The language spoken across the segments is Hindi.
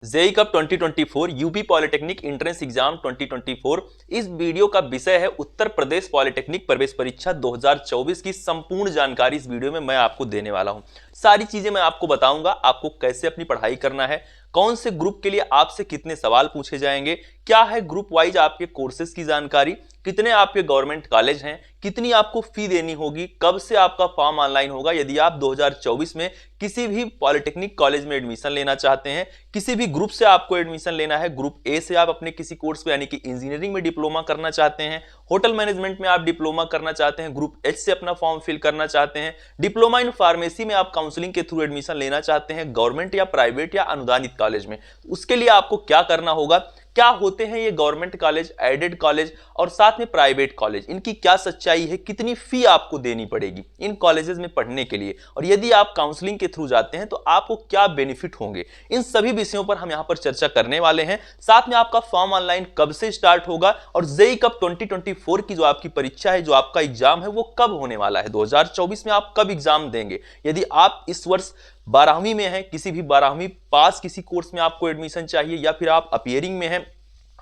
JEE cup 2024 UP polytechnic entrance exam 2024। इस वीडियो का विषय है उत्तर प्रदेश पॉलिटेक्निक प्रवेश परीक्षा 2024 की संपूर्ण जानकारी इस वीडियो में मैं आपको देने वाला हूं। सारी चीजें मैं आपको बताऊंगा, आपको कैसे अपनी पढ़ाई करना है, कौन से ग्रुप के लिए आपसे कितने सवाल पूछे जाएंगे, क्या है ग्रुप वाइज आपके कोर्सेज की जानकारी, कितने आपके गवर्नमेंट कॉलेज हैं, कितनी आपको फी देनी होगी, कब से आपका फॉर्म ऑनलाइन होगा यदि आप 2024 में किसी भी पॉलिटेक्निक कॉलेज में एडमिशन लेना चाहते हैं, किसी भी ग्रुप से आपको एडमिशन लेना है, ग्रुप ए से आप अपने किसी कोर्स पे यानी कि इंजीनियरिंग में डिप्लोमा करना चाहते हैं, होटल मैनेजमेंट में आप डिप्लोमा करना चाहते हैं, ग्रुप एच से अपना फॉर्म फिल करना चाहते हैं, डिप्लोमा इन फार्मेसी में आप काउंसलिंग के थ्रू एडमिशन लेना चाहते हैं गवर्नमेंट या प्राइवेट या अनुदानित कॉलेज में, उसके लिए आपको क्या करना होगा, क्या होते हैं ये गवर्नमेंट कॉलेज, एडेड कॉलेज और साथ में प्राइवेट कॉलेज, इनकी क्या सच्चाई है, कितनी फी आपको देनी पड़ेगी इन कॉलेजेस में पढ़ने के लिए, और यदि आप काउंसलिंग के थ्रू जाते हैं तो आपको क्या बेनिफिट होंगे, इन सभी विषयों पर हम यहां पर चर्चा करने वाले हैं। साथ में आपका फॉर्म ऑनलाइन कब से स्टार्ट होगा और जेई कप 2024 की जो आपकी परीक्षा है, जो आपका एग्जाम है, वो कब होने वाला है, 2024 में आप कब एग्जाम देंगे। यदि आप इस वर्ष 12वीं में हैं, किसी भी 12वीं पास किसी कोर्स में आपको एडमिशन चाहिए, या फिर आप अपीयरिंग में हैं,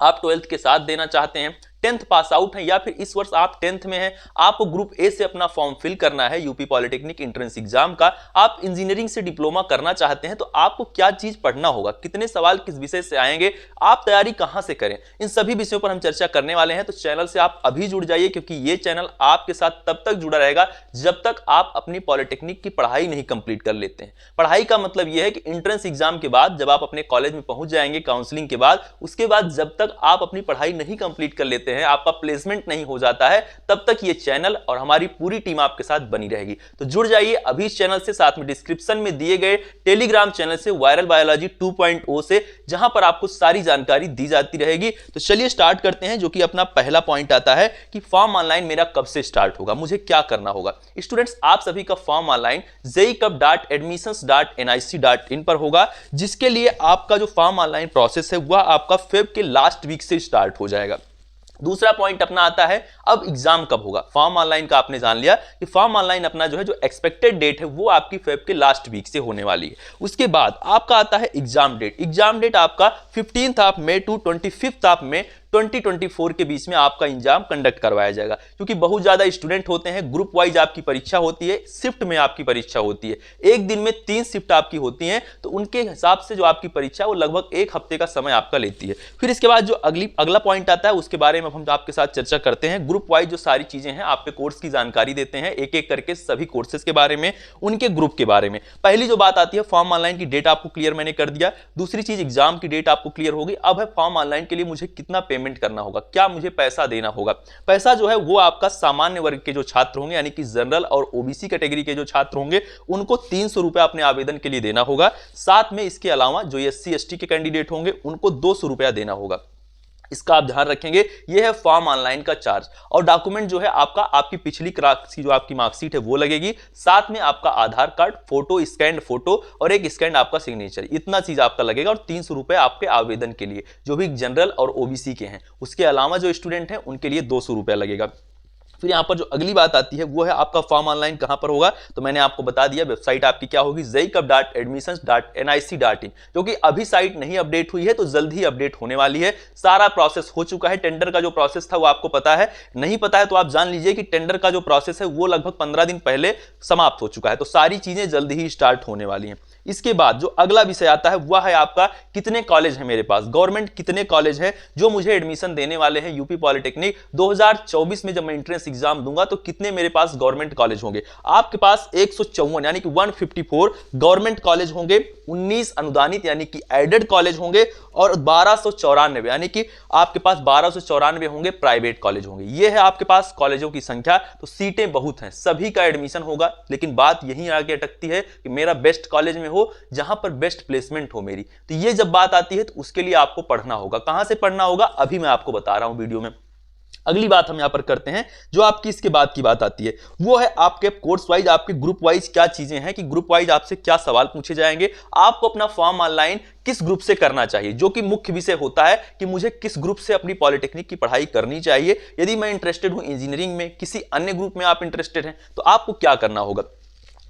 आप 12th के साथ देना चाहते हैं, 10th पास आउट हैं, या फिर इस वर्ष आप 10th में हैं, आपको ग्रुप ए से अपना फॉर्म फिल करना है यूपी पॉलिटेक्निक एंट्रेंस एग्जाम का, आप इंजीनियरिंग से डिप्लोमा करना चाहते हैं, तो आपको क्या चीज पढ़ना होगा, कितने सवाल किस विषय से आएंगे, आप तैयारी कहां से करें, इन सभी विषयों पर हम चर्चा करने वाले हैं। तो चैनल से आप अभी जुड़ जाइए, क्योंकि ये चैनल आपके साथ तब तक जुड़ा रहेगा जब तक आप अपनी पॉलिटेक्निक की पढ़ाई नहीं कंप्लीट कर लेते हैं। पढ़ाई का मतलब यह है कि एंट्रेंस एग्जाम के बाद जब आप अपने कॉलेज में पहुंच जाएंगे काउंसलिंग के बाद, उसके बाद जब तक आप अपनी पढ़ाई नहीं कंप्लीट कर लेते हैं, आपका प्लेसमेंट नहीं हो जाता है, तब तक ये चैनल और हमारी पूरी टीम आपके साथ बनी रहेगी। तो जुड़ जाइए अभी इस चैनल से, साथ में डिस्क्रिप्शन में दिए गए टेलीग्राम चैनल से, वायरल बायोलॉजी 2.0 से, जहां पर आपको सारी जानकारी दी जाती रहेगी। तो चलिए स्टार्ट करते हैं, जो कि अपना पहला पॉइंट आता है कि फॉर्म ऑनलाइन मेरा कब से स्टार्ट होगा, मुझे क्या करना होगा। स्टूडेंट्स, आप सभी का फॉर्म ऑनलाइन jeicup.admissions.nic.in पर होगा, जिसके लिए आपका जो फॉर्म ऑनलाइन प्रोसेस है वह आपका फेब के लास्ट वीक से स्टार्ट हो जाएगा। दूसरा पॉइंट अपना आता है अब एग्जाम कब होगा। फॉर्म ऑनलाइन का आपने जान लिया कि फॉर्म ऑनलाइन अपना जो है, जो एक्सपेक्टेड डेट है वो आपकी फेब के लास्ट वीक से होने वाली है। उसके बाद आपका आता है एग्जाम डेट। एग्जाम डेट आपका 15th of May to 25th of May 2024 के बीच में आपका एग्जाम कंडक्ट करवाया जाएगा। क्योंकि बहुत ज्यादा स्टूडेंट होते हैं, ग्रुप वाइज आपकी परीक्षा होती है, शिफ्ट में आपकी परीक्षा होती है, एक दिन में 3 शिफ्ट आपकी होती हैं, तो उनके हिसाब से जो आपकी परीक्षा वो लगभग 1 हफ्ते का समय आपका लेती है। फिर इसके बाद जो अगला पॉइंट आता है, उसके बारे में हम आपके साथ चर्चा करते हैं। ग्रुप वाइज जो सारी चीजें हैं, आपके कोर्स की जानकारी देते हैं, एक एक करके सभी कोर्सेज के बारे में, उनके ग्रुप के बारे में। पहली जो बात आती है, फॉर्म ऑनलाइन की डेट आपको क्लियर मैंने कर दिया। दूसरी चीज, एग्जाम की डेट आपको क्लियर होगी। अब है फॉर्म ऑनलाइन के लिए मुझे कितना पेमेंट करना होगा, क्या मुझे पैसा देना होगा। पैसा जो है वो आपका सामान्य वर्ग के जो छात्र होंगे, यानी कि जनरल और ओबीसी कैटेगरी के जो छात्र होंगे, उनको 300 रुपए अपने आवेदन के लिए देना होगा। साथ में इसके अलावा जो एससी एसटी के कैंडिडेट होंगे उनको 200 रुपया देना होगा। इसका आप ध्यान रखेंगे। यह है फॉर्म ऑनलाइन का चार्ज। और डॉक्यूमेंट जो है आपका, आपकी पिछली क्लास की जो आपकी मार्कशीट है वो लगेगी, साथ में आपका आधार कार्ड फोटो, स्कैन्ड फोटो और एक स्कैन आपका सिग्नेचर, इतना चीज आपका लगेगा। और 300 रुपए आपके आवेदन के लिए, जो भी जनरल और ओबीसी के हैं। उसके अलावा जो स्टूडेंट हैं उनके लिए 200 रुपया लगेगा। फिर यहाँ पर जो अगली बात आती है वो है आपका फॉर्म ऑनलाइन कहां पर होगा। तो मैंने आपको बता दिया, वेबसाइट आपकी क्या होगी, jeicup.admissions.nic.in, जो कि अभी साइट नहीं अपडेट हुई है, तो जल्द ही अपडेट होने वाली है। सारा प्रोसेस हो चुका है। टेंडर का जो प्रोसेस था वो आपको पता है, नहीं पता है तो आप जान लीजिए कि टेंडर का जो प्रोसेस है वो लगभग 15 दिन पहले समाप्त हो चुका है। तो सारी चीजें जल्द ही स्टार्ट होने वाली हैं। इसके बाद जो अगला विषय आता है वह है आपका कितने कॉलेज है मेरे पास, गवर्नमेंट कितने कॉलेज है जो मुझे एडमिशन देने वाले हैं यूपी पॉलिटेक्निक 2024 में। जब मैं एंट्रेंस एग्जाम दूंगा तो कितने मेरे पास गवर्नमेंट कॉलेज होंगे। आपके पास 154 यानी कि 154 गवर्नमेंट कॉलेज होंगे, 19 अनुदानित यानी कि एडेड कॉलेज होंगे, और 1294 यानी कि आपके पास 1294 होंगे प्राइवेट कॉलेज होंगे। ये है आपके पास कॉलेजों की संख्या। तो सीटें बहुत हैं, सभी का एडमिशन होगा, लेकिन बात यहीं आगे अटकती है कि मेरा बेस्ट कॉलेज में हो, जहां पर बेस्ट प्लेसमेंट हो मेरी। तो ये जब बात आती है तो उसके लिए आपको पढ़ना होगा। कहां से पढ़ना होगा अभी मैं आपको बता रहा हूं वीडियो में। अगली बात हम यहां पर करते हैं, जो आपकी इसके बाद की बात आती है वो है आपके कोर्स वाइज, आपके ग्रुप वाइज क्या चीजें हैं, कि ग्रुप वाइज आपसे क्या सवाल पूछे जाएंगे, आपको अपना फॉर्म ऑनलाइन किस ग्रुप से करना चाहिए, जो कि मुख्य विषय होता है कि मुझे किस ग्रुप से अपनी पॉलिटेक्निक की पढ़ाई करनी चाहिए। यदि मैं इंटरेस्टेड हूं इंजीनियरिंग में, किसी अन्य ग्रुप में आप इंटरेस्टेड हैं, तो आपको क्या करना होगा।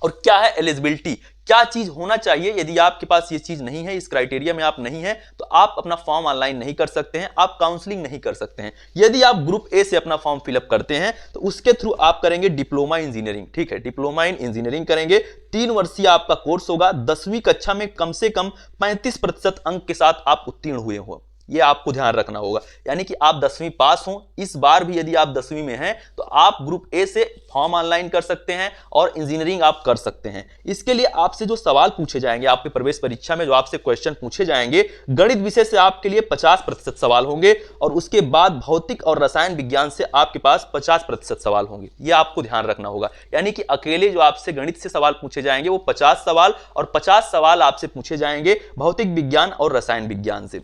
और क्या है एलिजिबिलिटी, क्या चीज होना चाहिए। यदि आपके पास ये चीज नहीं है, इस क्राइटेरिया में आप नहीं है, तो आप अपना फॉर्म ऑनलाइन नहीं कर सकते हैं, आप काउंसलिंग नहीं कर सकते हैं। यदि आप ग्रुप ए से अपना फॉर्म फिलअप करते हैं तो उसके थ्रू आप करेंगे डिप्लोमा इंजीनियरिंग, ठीक है, डिप्लोमा इन इंजीनियरिंग करेंगे। 3 वर्षीय आपका कोर्स होगा। 10वीं कक्षा में कम से कम 35% अंक के साथ आप उत्तीर्ण हुए हो, ये आपको ध्यान रखना होगा। यानी कि आप 10वीं पास हो, इस बार भी यदि आप 10वीं में हैं तो आप ग्रुप ए से फॉर्म ऑनलाइन कर सकते हैं और इंजीनियरिंग आप कर सकते हैं। इसके लिए आपसे जो सवाल पूछे जाएंगे, आपके प्रवेश परीक्षा में जो आपसे क्वेश्चन पूछे जाएंगे, गणित विषय से आपके लिए 50% सवाल होंगे और उसके बाद भौतिक और रसायन विज्ञान से आपके पास 50% सवाल होंगे। ये आपको ध्यान रखना होगा। यानी कि अकेले जो आपसे गणित से सवाल पूछे जाएंगे वो 50 सवाल और 50 सवाल आपसे पूछे जाएंगे भौतिक विज्ञान और रसायन विज्ञान से।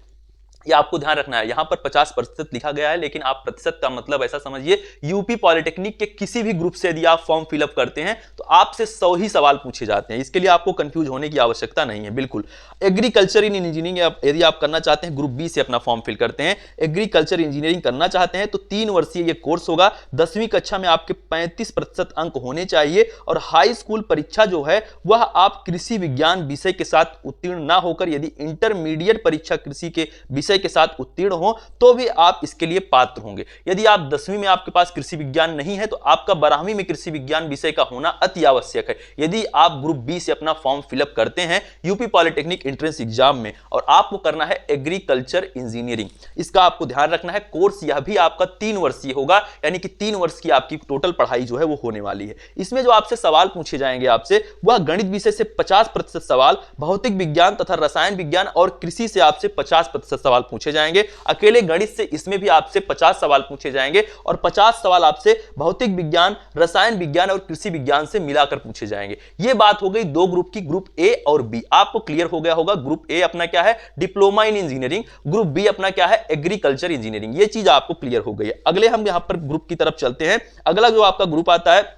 ये आपको ध्यान रखना है। यहां पर 50% लिखा गया है, लेकिन आप प्रतिशत का मतलब ऐसा समझिए, यूपी पॉलिटेक्निक के किसी भी ग्रुप से यदि आप फॉर्म फिलअप करते हैं तो आपसे 100 ही सवाल पूछे जाते हैं। इसके लिए आपको कंफ्यूज होने की आवश्यकता नहीं है बिल्कुल। एग्रीकल्चर इन इंजीनियरिंग यदि आप करना चाहते हैं, ग्रुप बी से अपना फॉर्म फिल करते हैं, एग्रीकल्चर इंजीनियरिंग करना चाहते हैं तो 3 वर्षीय ये कोर्स होगा। 10वीं कक्षा में आपके 35% अंक होने चाहिए और हाई स्कूल परीक्षा जो है वह आप कृषि विज्ञान विषय के साथ उत्तीर्ण ना होकर यदि इंटरमीडिएट परीक्षा कृषि के विषय के साथ उत्तीर्ण हो तो भी आप इसके लिए पात्र होंगे। यदि आप 10वीं में आपके पास कृषि विज्ञान नहीं है तो आपका 12वीं में कृषि विज्ञान विषय का होना अति आवश्यक है। यदि आप ग्रुप बी से अपना फॉर्म फिलअप करते हैं यूपी पॉलिटेक्निक एंट्रेंस एग्जाम में और आपको करना है एग्रीकल्चर इंजीनियरिंग, इसका आपको ध्यान रखना है। कोर्स यह भी आपका 3 वर्षीय होगा, यानी कि 3 वर्ष की आपकी टोटल पढ़ाई जो है वो होने वाली है। इसमें जो आपसे सवाल पूछे जाएंगे आपसे वह गणित विषय से 50% सवाल, भौतिक विज्ञान तथा रसायन विज्ञान और कृषि से आपसे 50% सवाल पूछे जाएंगे। अकेले गणित से इसमें भी आपसे 50 सवाल पूछे जाएंगे और 50 सवाल आपसे भौतिक विज्ञान, रसायन विज्ञान और कृषि विज्ञान से मिलाकर पूछे जाएंगे। यह बात हो गई 2 ग्रुप की, ग्रुप ए और बी। आपको क्लियर हो गया होगा, ग्रुप ए अपना क्या है diploma in engineering, group B अपना क्या है एग्रीकल्चर इंजीनियरिंग। ये चीज आपको क्लियर हो गई है। अगले हम यहां पर ग्रुप की तरफ चलते हैं। अगला जो आपका ग्रुप आता है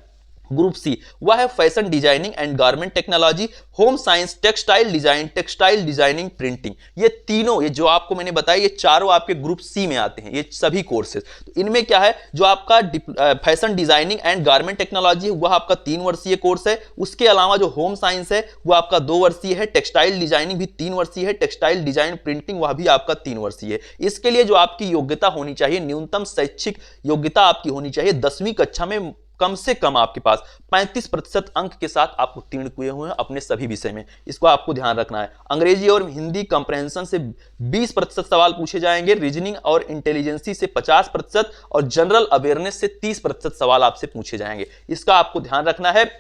ग्रुप सी, वह है fashion designing and garment technology, home science, textile design, textile designing, printing. ये तीनों, ये जो आपको मैंने बताया, ये चारों आपके ग्रुप सी में आते हैं, ये सभी कोर्सेज। तो इनमें क्या है, जो आपका fashion designing and garment technology वह आपका 3 वर्षीय कोर्स है। उसके अलावा जो होम साइंस है वह आपका 2 वर्षीय है, टेक्सटाइल डिजाइनिंग भी 3 वर्षीय है, टेक्सटाइल डिजाइन प्रिंटिंग वह भी आपका 3 वर्षीय है। इसके लिए जो आपकी योग्यता होनी चाहिए, न्यूनतम शैक्षिक योग्यता आपकी होनी चाहिए 10वीं कक्षा में कम से कम आपके पास 35% अंक के साथ आप उत्तीर्ण हुए हुए हैं अपने सभी विषय में। इसको आपको ध्यान रखना है। अंग्रेजी और हिंदी कंप्रहेंशन से 20% सवाल पूछे जाएंगे, रीजनिंग और इंटेलिजेंसी से 50% और जनरल अवेयरनेस से 30% सवाल आपसे पूछे जाएंगे। इसका आपको ध्यान रखना है।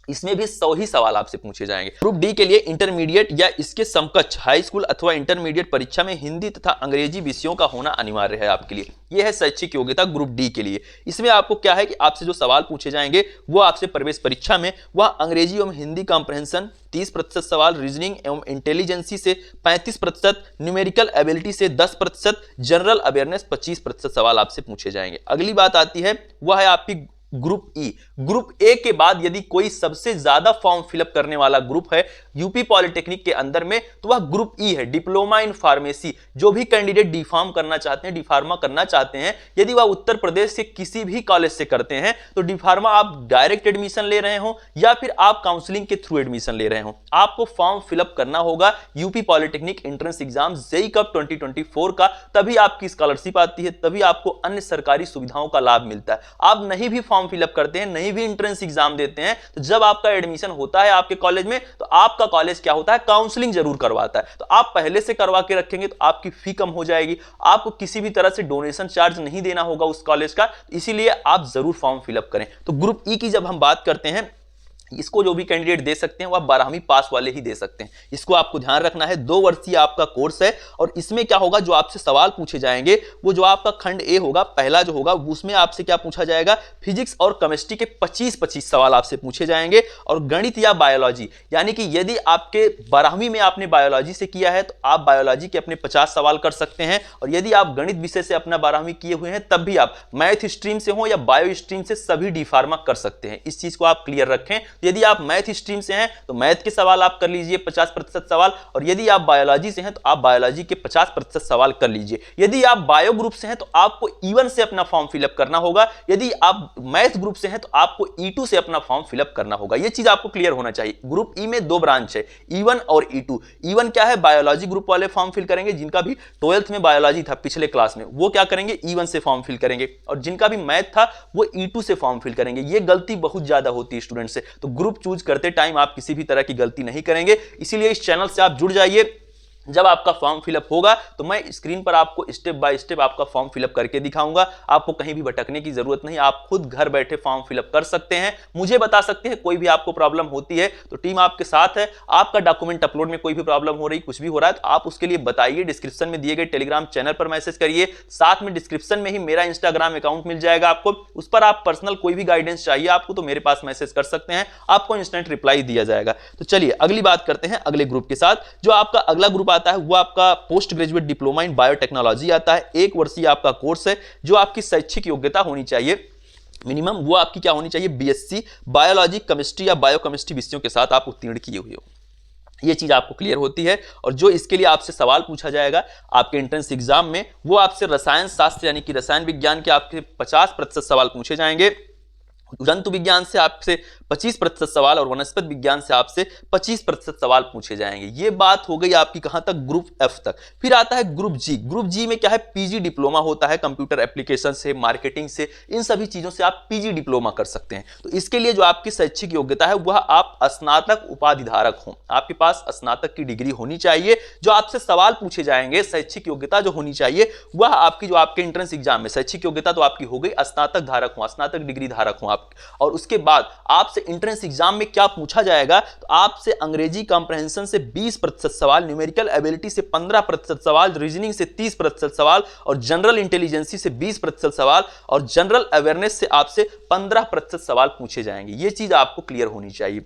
इसमें भी 100 ही सवाल आपसे पूछे जाएंगे। ग्रुप डी के लिए इंटरमीडिएट या इसके समकक्ष हाई स्कूल अथवा इंटरमीडिएट परीक्षा में हिंदी तथा अंग्रेजी विषयों का होना अनिवार्य है आपके लिए। यह है शैक्षिक योग्यता ग्रुप डी के लिए। इसमें आपको क्या है कि आपसे जो सवाल पूछे जाएंगे वो आपसे प्रवेश परीक्षा में वह अंग्रेजी एवं हिंदी कॉम्प्रहेंशन 30% सवाल, रीजनिंग एवं इंटेलिजेंसी से 35%, न्यूमेरिकल एबिलिटी से 10%, जनरल अवेयरनेस 25% सवाल आपसे पूछे जाएंगे। अगली बात आती है वह है आपकी ग्रुप ई। ग्रुप ए के बाद यदि कोई सबसे ज्यादा फॉर्म फिलअप करने वाला ग्रुप है यूपी पॉलिटेक्निक के अंदर में तो वह ग्रुप ई है, डिप्लोमा इन फार्मेसी। जो भी कैंडिडेट डी फार्म करना चाहते हैं, डी फार्मा करना चाहते हैं, यदि वह उत्तर प्रदेश के किसी भी कॉलेज से करते हैं तो डी फार्मा आप डायरेक्ट एडमिशन ले रहे हो या फिर आप काउंसलिंग के थ्रू एडमिशन ले रहे हो, आपको फॉर्म फिलअप करना होगा UP polytechnic entrance exam JEE cup 2024 का। तभी आपकी स्कॉलरशिप आती है, तभी आपको अन्य सरकारी सुविधाओं का लाभ मिलता है। आप नहीं भी फॉर्म फिलअप करते हैं, नहीं भी एंट्रेंस एग्जाम देते हैं, तो जब आपका एडमिशन होता है आपके कॉलेज में तो आपका कॉलेज क्या होता है काउंसलिंग जरूर करवाता है। तो आप पहले से करवा के रखेंगे तो आपकी फी कम हो जाएगी, आपको किसी भी तरह से डोनेशन चार्ज नहीं देना होगा उस कॉलेज का, इसीलिए आप जरूर फॉर्म फिलअप करें। तो ग्रुप ई की जब हम बात करते हैं, इसको जो भी कैंडिडेट दे सकते हैं वह 12वीं पास वाले ही दे सकते हैं। इसको आपको ध्यान रखना है। 2 वर्षीय आपका कोर्स है और इसमें क्या होगा, जो आपसे सवाल पूछे जाएंगे वो जो आपका खंड ए होगा, पहला जो होगा उसमें आपसे क्या पूछा जाएगा, फिजिक्स और केमिस्ट्री के 25-25 सवाल आपसे पूछे जाएंगे और गणित या बायोलॉजी, यानी कि यदि आपके 12वीं में आपने बायोलॉजी से किया है तो आप बायोलॉजी के अपने 50 सवाल कर सकते हैं और यदि आप गणित विषय से अपना 12वीं किए हुए हैं तब भी आप मैथ स्ट्रीम से हो या बायो स्ट्रीम से सभी डी फार्मा कर सकते हैं। इस चीज को आप क्लियर रखें। तो यदि आप मैथ स्ट्रीम से हैं तो मैथ के सवाल आप कर लीजिए 50% सवाल, और यदि आप बायोलॉजी से हैं तो आप बायोलॉजी के 50% सवाल कर लीजिए। यदि आप बायो ग्रुप से हैं तो आपको E1 से अपना फॉर्म फिलअप करना होगा, यदि आप मैथ ग्रुप से हैं तो आपको E2 से अपना फॉर्म फिलअप करना होगा। यह चीज आपको क्लियर होना चाहिए। ग्रुप ई में दो ब्रांच है, E1 और E2। E1 क्या है, बायोलॉजी ग्रुप वाले फॉर्म फिल करेंगे, जिनका भी 12th में बायोलॉजी था पिछले क्लास में, वो क्या करेंगे, E1 से फॉर्म फिल करेंगे, और जिनका भी मैथ था वो E2 से फॉर्म फिल करेंगे। ये गलती बहुत ज्यादा होती है स्टूडेंट से, तो ग्रुप चूज करते टाइम आप किसी भी तरह की गलती नहीं करेंगे। इसीलिए इस चैनल से आप जुड़ जाइए। जब आपका फॉर्म फिलअप होगा तो मैं स्क्रीन पर आपको स्टेप बाय स्टेप आपका फॉर्म फिलअप करके दिखाऊंगा। आपको कहीं भी भटकने की जरूरत नहीं, आप खुद घर बैठे फॉर्म फिलअप कर सकते हैं, मुझे बता सकते हैं। कोई भी आपको प्रॉब्लम होती है तो टीम आपके साथ है। आपका डॉक्यूमेंट अपलोड में कोई भी प्रॉब्लम हो रही, कुछ भी हो रहा है तो आप उसके लिए बताइए। डिस्क्रिप्शन में दिए गए टेलीग्राम चैनल पर मैसेज करिए, साथ में डिस्क्रिप्शन में ही मेरा इंस्टाग्राम अकाउंट मिल जाएगा आपको, उस पर आप पर्सनल कोई भी गाइडेंस चाहिए आपको तो मेरे पास मैसेज कर सकते हैं, आपको इंस्टेंट रिप्लाई दिया जाएगा। तो चलिए अगली बात करते हैं अगले ग्रुप के साथ। जो आपका अगला ग्रुप आता है वो आपका post graduate diploma in biotechnology आता है। 1 वर्षीय आपका कोर्स है। जो आपकी शैक्षिक योग्यता होनी चाहिए मिनिमम, वो आपकी क्या होनी चाहिए, बीएससी बायोलॉजी केमिस्ट्री या बायोकेमिस्ट्री विषयों के साथ आप उत्तीर्ण किए हुए हो। ये चीज आपको क्लियर होती है। और जो इसके लिए आपसे सवाल पूछा जाएगा आपके एंट्रेंस एग्जाम में, वो आपसे रसायन शास्त्र यानी कि रसायन विज्ञान के आपके 50% सवाल पूछे जाएंगे, जंतु विज्ञान से आपसे 25% सवाल और वनस्पति विज्ञान से आपसे 25% सवाल पूछे जाएंगे। ये बात हो गई आपकी कहां तक, ग्रुप एफ तक। फिर आता है ग्रुप जी। ग्रुप जी में क्या है, पीजी डिप्लोमा होता है, कंप्यूटर एप्लीकेशन से, मार्केटिंग से, इन सभी चीजों से आप पीजी डिप्लोमा कर सकते हैं। तो इसके लिए जो आपकी शैक्षिक योग्यता है वह आप स्नातक उपाधिधारक हो, आपके पास स्नातक की डिग्री होनी चाहिए। जो आपसे सवाल पूछे जाएंगे, शैक्षिक योग्यता जो होनी चाहिए वह आपकी, जो आपके एंट्रेंस एग्जाम में शैक्षिक योग्यता तो आपकी हो गई, स्नातक धारक हो, स्नातक डिग्री धारक हो आप। और उसके बाद आपसे एंट्रेंस एग्जाम में क्या पूछा जाएगा, तो आपसे अंग्रेजी कॉम्प्रिहेंशन से 20% सवाल, न्यूमेरिकल एबिलिटी से 15% सवाल, रीजनिंग से 30% सवाल, और जनरल इंटेलिजेंसी से 20% सवाल, और जनरल अवेयरनेस से आपसे 15% सवाल पूछे जाएंगे। ये चीज आपको क्लियर होनी चाहिए।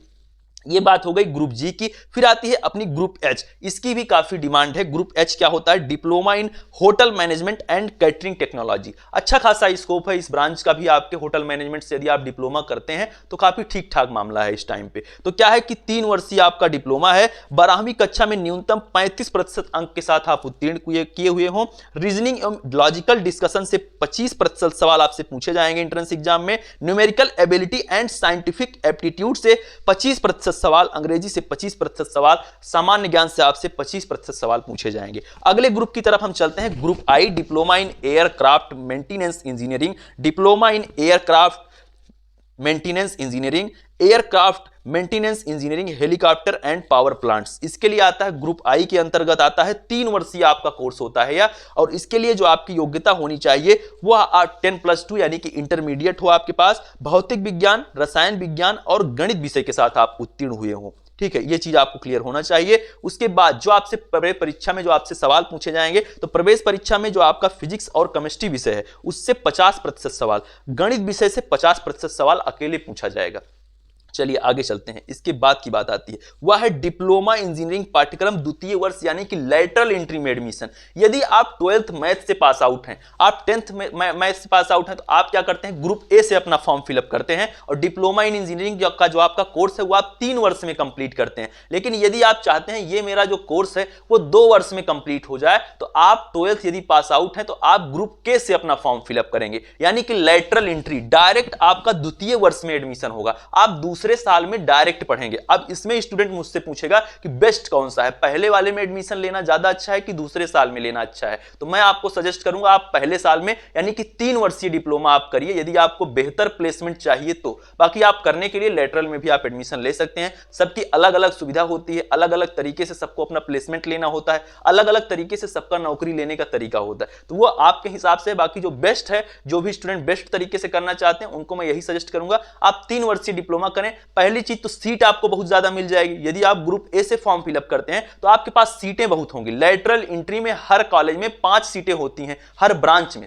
ये बात हो गई ग्रुप जी की। फिर आती है अपनी ग्रुप एच। इसकी भी काफी डिमांड है। ग्रुप एच क्या होता है, diploma in hotel management and catering technology. अच्छा खासा स्कोप है इस ब्रांच का भी। आपके होटल मैनेजमेंट से यदि आप डिप्लोमा करते हैं तो काफी ठीक ठाक मामला है इस टाइम पे। तो क्या है कि 3 वर्षीय आपका डिप्लोमा है। 12वीं कक्षा में न्यूनतम 35% अंक के साथ आप उत्तीर्ण किए हुए हों। रीजनिंग एवं लॉजिकल डिस्कशन से 25% सवाल आपसे पूछे जाएंगे एंट्रेंस एग्जाम में। Numerical ability and scientific aptitude से 25% सवाल, अंग्रेजी से 25% सवाल, सामान्य ज्ञान से आपसे 25% सवाल पूछे जाएंगे। अगले ग्रुप की तरफ हम चलते हैं। Group I, diploma in aircraft maintenance engineering. Diploma in aircraft maintenance engineering, aircraft maintenance engineering, helicopter and power plants. इसके लिए आता है ग्रुप आई के अंतर्गत आता है। 3 वर्षीय आपका कोर्स होता है या, और इसके लिए जो आपकी योग्यता होनी चाहिए वह 10+2 यानी कि इंटरमीडिएट हो आपके पास, भौतिक विज्ञान, रसायन विज्ञान और गणित विषय के साथ आप उत्तीर्ण हुए हो। ठीक है, ये चीज आपको क्लियर होना चाहिए। उसके बाद जो आपसे प्रवेश परीक्षा में जो आपसे सवाल पूछे जाएंगे, तो प्रवेश परीक्षा में जो आपका फिजिक्स और केमिस्ट्री विषय है उससे 50% सवाल, गणित विषय से 50% सवाल अकेले पूछा जाएगा। चलिए आगे चलते हैं। इसके बाद की बात आती है, वह है डिप्लोमा इंजीनियरिंग पाठ्यक्रम द्वितीय वर्ष यानी कि लैटरल एंट्री में एडमिशन। यदि आप 12th मैथ से पास आउट हैं, आप 10th मैथ से पास आउट हैं, तो आप क्या करते हैं, ग्रुप ए से अपना फॉर्म फिलअप करते हैं और डिप्लोमा इन इंजीनियरिंग का जो आपका कोर्स है वो आप 3 वर्ष में कंप्लीट करते हैं। लेकिन यदि आप चाहते हैं ये मेरा जो कोर्स है वो 2 वर्ष में कंप्लीट हो जाए, तो आप 12th यदि पास आउट हैं तो आप ग्रुप के से अपना फॉर्म फिलअप करेंगे, यानी कि लैटरल एंट्री, डायरेक्ट आपका द्वितीय वर्ष में एडमिशन होगा। आप दूसरे साल में डायरेक्ट पढ़ेंगे। अब इसमें स्टूडेंट मुझसे पूछेगा कि बेस्ट कौन सा है, पहले वाले में एडमिशन लेना ज्यादा अच्छा है कि दूसरे साल में लेना अच्छा है। तो मैं आपको सजेस्ट करूंगा आप पहले साल में यानी कि 3 वर्षीय डिप्लोमा आप करिए, यदि आपको बेहतर प्लेसमेंट चाहिए तो। बाकी आप करने के लिए लेटरल में भी आप एडमिशन ले सकते हैं। सबकी अलग अलग सुविधा होती है, अलग अलग तरीके से सबको अपना प्लेसमेंट लेना होता है, अलग अलग तरीके से सबका नौकरी लेने का तरीका होता है, तो वो आपके हिसाब से। बाकी जो बेस्ट है, जो भी स्टूडेंट बेस्ट तरीके से करना चाहते हैं उनको मैं यही सजेस्ट करूंगा आप 3 वर्षीय डिप्लोमा करें। पहली चीज तो सीट आपको बहुत ज्यादा मिल जाएगी। यदि आप ग्रुप ए से फॉर्म फिलअप करते हैं तो आपके पास सीटें बहुत होंगी। लैटरल एंट्री में हर कॉलेज में 5 सीटें होती हैं, हर ब्रांच में,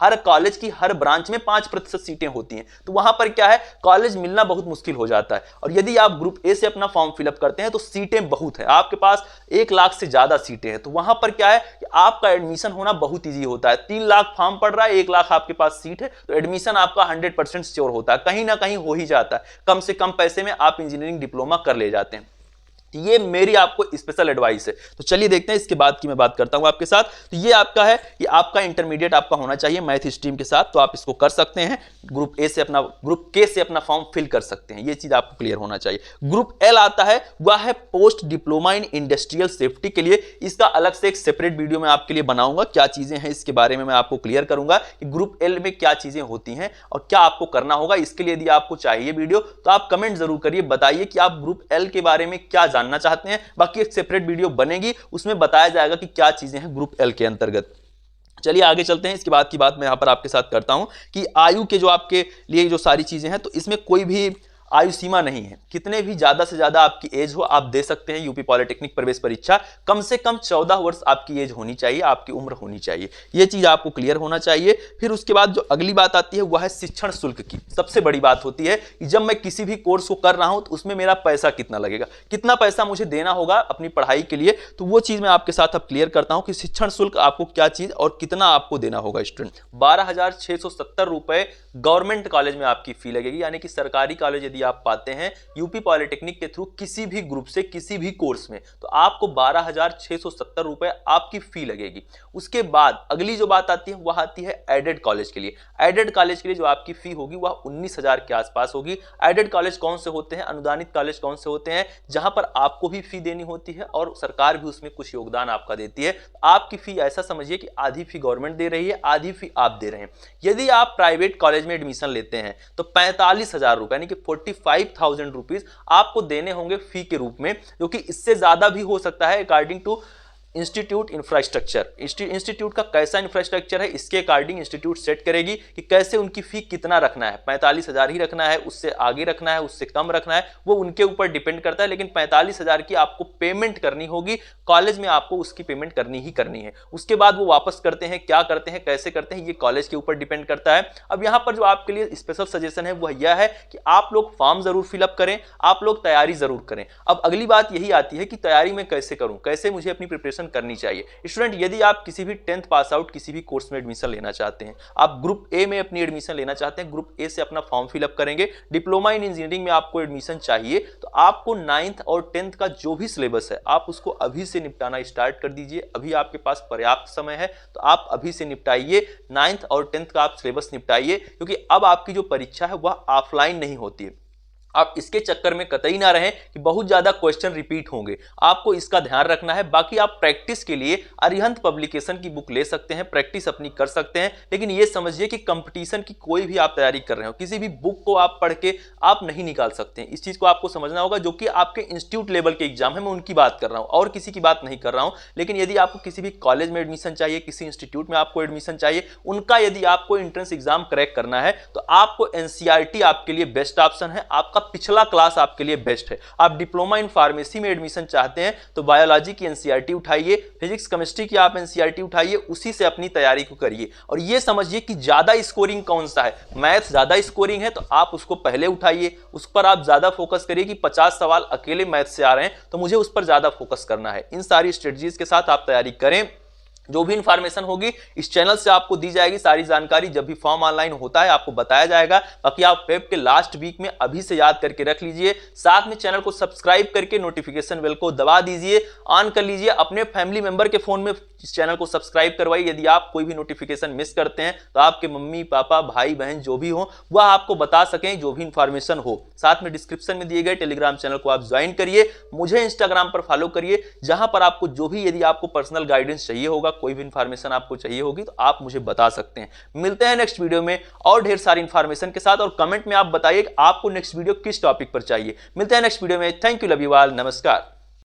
हर कॉलेज की हर ब्रांच में 5% सीटें होती हैं, तो वहां पर क्या है, कॉलेज मिलना बहुत मुश्किल हो जाता है। और यदि आप ग्रुप ए से अपना फॉर्म फिलअप करते हैं तो सीटें बहुत है, आपके पास 1 लाख से ज्यादा सीटें हैं, तो वहां पर क्या है कि आपका एडमिशन होना बहुत ईजी होता है। 3 लाख फॉर्म पड़ रहा है, 1 लाख आपके पास सीट है, तो एडमिशन आपका 100% श्योर होता है, कहीं ना कहीं हो ही जाता है। कम से कम पैसे में आप इंजीनियरिंग डिप्लोमा कर ले जाते हैं। ये मेरी आपको स्पेशल एडवाइस है। तो चलिए देखते हैं इसके बाद की मैं बात करता हूं आपके साथ। तो ये आपका है, ये आपका इंटरमीडिएट आपका होना चाहिए मैथ स्ट्रीम के साथ, तो आप इसको कर सकते हैं। ग्रुप ए से अपना, ग्रुप के से अपना फॉर्म फिल कर सकते हैं, ये चीज आपको क्लियर होना चाहिए। ग्रुप एल आता है, वह है post diploma in industrial safety के लिए। इसका अलग से एक सेपरेट वीडियो मैं आपके लिए बनाऊंगा, क्या चीजें हैं इसके बारे में मैं आपको क्लियर करूंगा कि ग्रुप एल में क्या चीजें होती हैं और क्या आपको करना होगा। इसके लिए यदि आपको चाहिए वीडियो तो आप कमेंट जरूर करिए, बताइए कि आप ग्रुप एल के बारे में क्या जानना चाहते हैं। बाकी एक सेपरेट वीडियो बनेगी, उसमें बताया जाएगा कि क्या चीजें हैं ग्रुप एल के अंतर्गत। चलिए आगे चलते हैं। इसके बाद की बात मैं यहां पर आपके साथ करता हूं कि आयु के जो आपके लिए जो सारी चीजें हैं, तो इसमें कोई भी आयु सीमा नहीं है, कितने भी ज्यादा से ज्यादा आपकी एज हो आप दे सकते हैं यूपी पॉलिटेक्निक प्रवेश परीक्षा। कम से कम 14 वर्ष आपकी एज होनी चाहिए, आपकी उम्र होनी चाहिए, यह चीज आपको क्लियर होना चाहिए। फिर उसके बाद जो अगली बात आती है वह है शिक्षण शुल्क की। सबसे बड़ी बात होती है कि जब मैं किसी भी कोर्स को कर रहा हूं तो उसमें मेरा पैसा कितना लगेगा, कितना पैसा मुझे देना होगा अपनी पढ़ाई के लिए, तो वो चीज मैं आपके साथ अब क्लियर करता हूं कि शिक्षण शुल्क आपको क्या चीज और कितना आपको देना होगा। स्टूडेंट 12,670 रुपए गवर्नमेंट कॉलेज में आपकी फी लगेगी, यानी कि सरकारी कॉलेज यदि आप पाते हैं यूपी पॉलिटेक्निक के थ्रू किसी भी ग्रुप से किसी भी कोर्स में, तो आपको 12,670 रुपए आपकी फी लगेगी। उसके बाद अगली जो बात आती है वह आती है एडेड कॉलेज के लिए। एडेड कॉलेज के लिए जो आपकी फी होगी वह 19,000 के आसपास होगी। एडेड कॉलेज कौन से होते हैं, अनुदानित कॉलेज कौन से होते हैं, जहां पर आपको भी फी देनी होती है और सरकार भी उसमें कुछ योगदान आपका देती है। आपकी फी ऐसा समझिए कि आधी फी गवर्नमेंट दे रही है, आधी फी आप दे रहे हैं। यदि आप प्राइवेट कॉलेज में एडमिशन लेते हैं तो 45,000 रुपए यानी कि 45,000 रुपीज आपको देने होंगे फी के रूप में, जो कि इससे ज्यादा भी हो सकता है according to institute infrastructure. Institute का कैसा इंफ्रास्ट्रक्चर है इसके अकॉर्डिंग इंस्टीट्यूट सेट करेगी कि कैसे उनकी फी कितना रखना है, 45,000 ही रखना है, उससे आगे रखना है, उससे कम रखना है, वो उनके ऊपर डिपेंड करता है। लेकिन 45,000 की आपको पेमेंट करनी होगी, कॉलेज में आपको उसकी पेमेंट करनी ही करनी है। उसके बाद वो वापस करते हैं, क्या करते हैं, कैसे करते हैं, ये कॉलेज के ऊपर डिपेंड करता है। अब यहाँ पर जो आपके लिए स्पेशल सजेशन है वह यह है कि आप लोग फॉर्म जरूर फिलअप करें, आप लोग तैयारी जरूर करें। अब अगली बात यही आती है कि तैयारी में कैसे करूं, कैसे मुझे अपनी प्रिपरेशन करनी चाहिए। स्टूडेंट यदि आप किसी भी 10th पास आउट किसी भी कोर्स में एडमिशन लेना चाहते हैं, आप ग्रुप ए में अपनी एडमिशन लेना चाहते हैं, ग्रुप ए से अपना फॉर्म फिलअप करेंगे, डिप्लोमा इन इंजीनियरिंग में आपको एडमिशन चाहिए, तो आपको 9th और 10th का जो भी सिलेबस है आप उसको अभी से निपटाना स्टार्ट कर दीजिए। अभी आपके पास पर्याप्त समय है, तो आप अभी से निपटाइए 9th और 10th का आप सिलेबस निपटाइए, क्योंकि अब आपकी जो परीक्षा है वह ऑफलाइन नहीं होती है। आप इसके चक्कर में कतई ना रहें कि बहुत ज्यादा क्वेश्चन रिपीट होंगे, आपको इसका ध्यान रखना है। बाकी आप प्रैक्टिस के लिए अरिहंत पब्लिकेशन की बुक ले सकते हैं, प्रैक्टिस अपनी कर सकते हैं, लेकिन ये समझिए कि कंपटीशन की कोई भी आप तैयारी कर रहे हो, किसी भी बुक को आप पढ़ के आप नहीं निकाल सकते हैं। इस चीज को आपको समझना होगा, जो कि आपके इंस्टीट्यूट लेवल के एग्जाम है, मैं उनकी बात कर रहा हूं और किसी की बात नहीं कर रहा हूं। लेकिन यदि आपको किसी भी कॉलेज में एडमिशन चाहिए, किसी इंस्टीट्यूट में आपको एडमिशन चाहिए, उनका यदि आपको एंट्रेंस एग्जाम क्रैक करना है, तो आपको एनसीईआरटी आपके लिए बेस्ट ऑप्शन है, आपका पिछला क्लास आपके लिए बेस्ट है। आप डिप्लोमा इन फार्मेसी में एडमिशन चाहते हैं तो बायोलॉजी की एनसीईआरटी उठाइए, फिजिक्स केमिस्ट्री की आप एनसीईआरटी उठाइए, उसी से अपनी तैयारी को करिए। और ये समझिए कि ज्यादा स्कोरिंग कौन सा है, मैथ ज्यादा स्कोरिंग है तो आप उसको पहले उठाइए, उस पर आप ज्यादा फोकस करिए कि 50 सवाल अकेले मैथ से आ रहे हैं तो मुझे उस पर ज्यादा फोकस करना है। इन सारी स्ट्रेटजीज के साथ आप तैयारी करें। जो भी इंफॉर्मेशन होगी इस चैनल से आपको दी जाएगी, सारी जानकारी जब भी फॉर्म ऑनलाइन होता है आपको बताया जाएगा। बाकी आप फेब के लास्ट वीक में अभी से याद करके रख लीजिए, साथ में चैनल को सब्सक्राइब करके नोटिफिकेशन बेल को दबा दीजिए, ऑन कर लीजिए। अपने फैमिली मेंबर के फोन में इस चैनल को सब्सक्राइब करवाइए। यदि आप कोई भी नोटिफिकेशन मिस करते हैं तो आपके मम्मी पापा भाई बहन जो भी हो वह आपको बता सकें, जो भी इंफॉर्मेशन हो। साथ में डिस्क्रिप्शन में दिए गए टेलीग्राम चैनल को आप ज्वाइन करिए, मुझे इंस्टाग्राम पर फॉलो करिए, जहां पर आपको जो भी यदि आपको पर्सनल गाइडेंस चाहिए होगा, कोई भी इंफॉर्मेशन आपको चाहिए होगी तो आप मुझे बता सकते हैं। मिलते हैं नेक्स्ट वीडियो में और ढेर सारी इंफॉर्मेशन के साथ, और कमेंट में आप बताइए कि आपको नेक्स्ट वीडियो किस टॉपिक पर चाहिए। मिलते हैं नेक्स्ट वीडियो में। Thank you, love you all, नमस्कार।